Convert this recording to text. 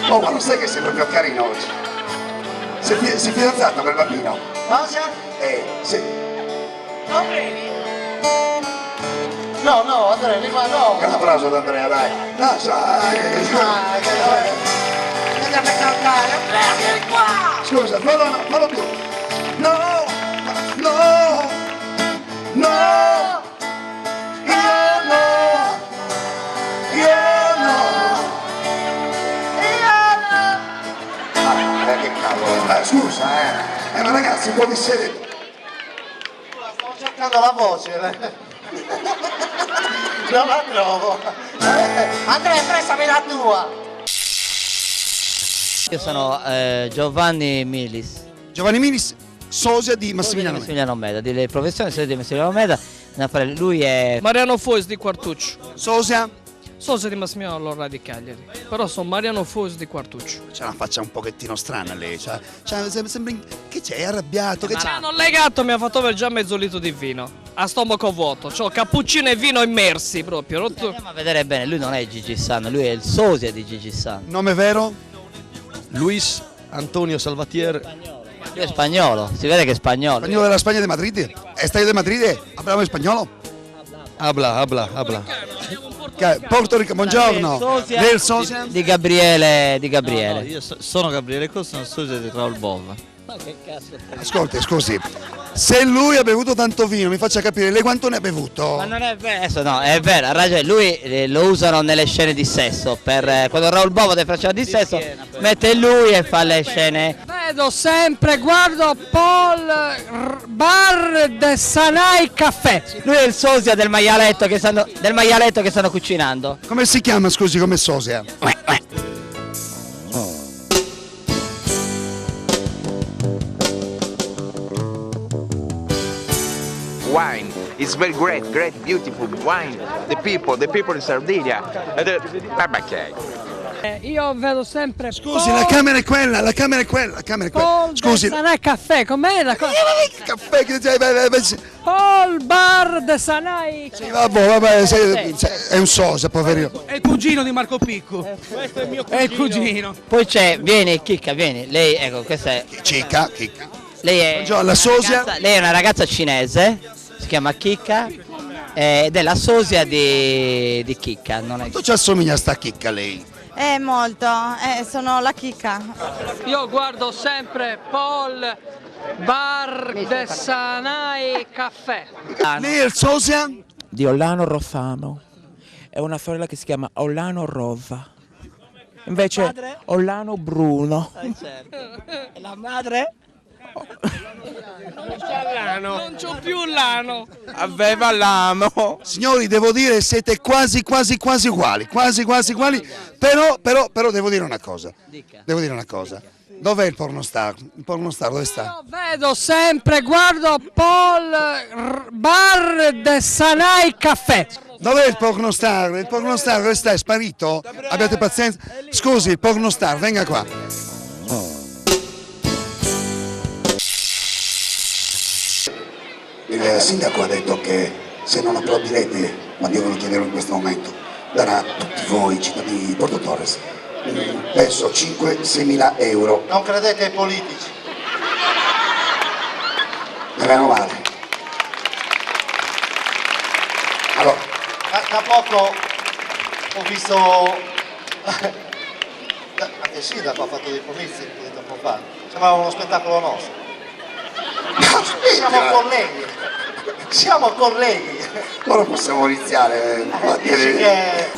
Oh, ma lo sai che sei proprio carino oggi? Sei fidanzato col bambino? Cosa? Sì. Non bevi? No, Andrea, mi fa no. Un applauso ad Andrea, dai. No, Andiamo a cantare. Vieni qua! scusa, fallo più. No, no, no, che cavolo, dai, scusa, ma ragazzi, un po' di serie. Stavo cercando la voce. Non la trovo. Andrea, prestami la tua. Io sono Giovanni Milis. Giovanni Milis, sosia di Massimiliano. Massimiliano Meda, di professione sosia di Massimiliano Meda. Lui è Mariano Fois di Quartuccio. Sosia? Sosia di Massimiliano Lorra di Cagliari. Però sono Mariano Fois di Quartuccio. C'è una faccia un pochettino strana lei, sembra che c'è, arrabbiato, che Ma c'è. hanno legato, mi ha fatto avere già mezzo litro di vino. A stomaco vuoto. C'ho cappuccino e vino immersi proprio. Andiamo a vedere bene, lui non è Gigi San, lui è il sosia di Gigi San. Nome vero? Luis Antonio Salvatier. Lui è spagnolo, si vede che è spagnolo. Spagnolo della Spagna de Madrid. Estadio de Madrid, hablamos español. Habla. Porto Rico, buongiorno. Sosia Lei è il sosia? di Gabriele. No, io sono Gabriele Costa, sono sosia di Raul Bova. Ma che cazzo è? Ascolti, scusi. Se lui ha bevuto tanto vino, mi faccia capire, lei quanto ne ha bevuto? Ma non è vero, adesso no, è vero, ha ragione, lui lo usano nelle scene di sesso, quando Raul Bova faceva di sesso, mette lui e fa le scene. Vedo sempre, guardo Paul Bar de Sanai Caffè. Lui è il sosia del maialetto che stanno cucinando. Come si chiama, scusi, come sosia? Wine, it's very great, beautiful wine. The people in Sardinia. Io vedo sempre Scusi, la camera è quella. Paul Scusi. de Sanai Caffè, com'è la cosa? Caffè che Paul Bar de Sanai. sì, vabbè, è un sosia, poverino. È il cugino di Marco Picco. Questo è il mio È il cugino. Poi c'è, vieni Chicca, vieni, lei, ecco, questa è, Chicca. lei è Buongiorno, la sosia? lei è una ragazza cinese, si chiama Chicca, ed è la sosia di Chicca, non è... Quanto ci assomiglia a sta Chicca lei? Molto, sono la chicca. Io guardo sempre Paul Bar de Sanai Caffè. Lei è il sosia? Di Ollano Roffano. È una sorella che si chiama Ollano Rova. Invece Ollano Bruno. E la madre? Non c'ho più l'ano. Aveva l'amo. Signori, devo dire, siete quasi uguali. Però devo dire una cosa. Dov'è il pornostar? Il pornostar dove sta? Io vedo sempre, guardo Paul Bar de Sanai Caffè. Dov'è il pornostar? Il pornostar dove sta? È sparito? Abbiate pazienza. Scusi, il pornostar, venga qua. Il sindaco ha detto che se non applaudirete, ma io ve lo chiederò in questo momento, darà a tutti voi cittadini di Porto Torres, penso 5-6 mila euro. Non credete ai politici. Meno male. Allora, Da poco ho visto anche il sindaco ha fatto dei comizi un po' di tempo fa. Sembrava uno spettacolo nostro. Siamo colleghi. ora possiamo iniziare. Dici che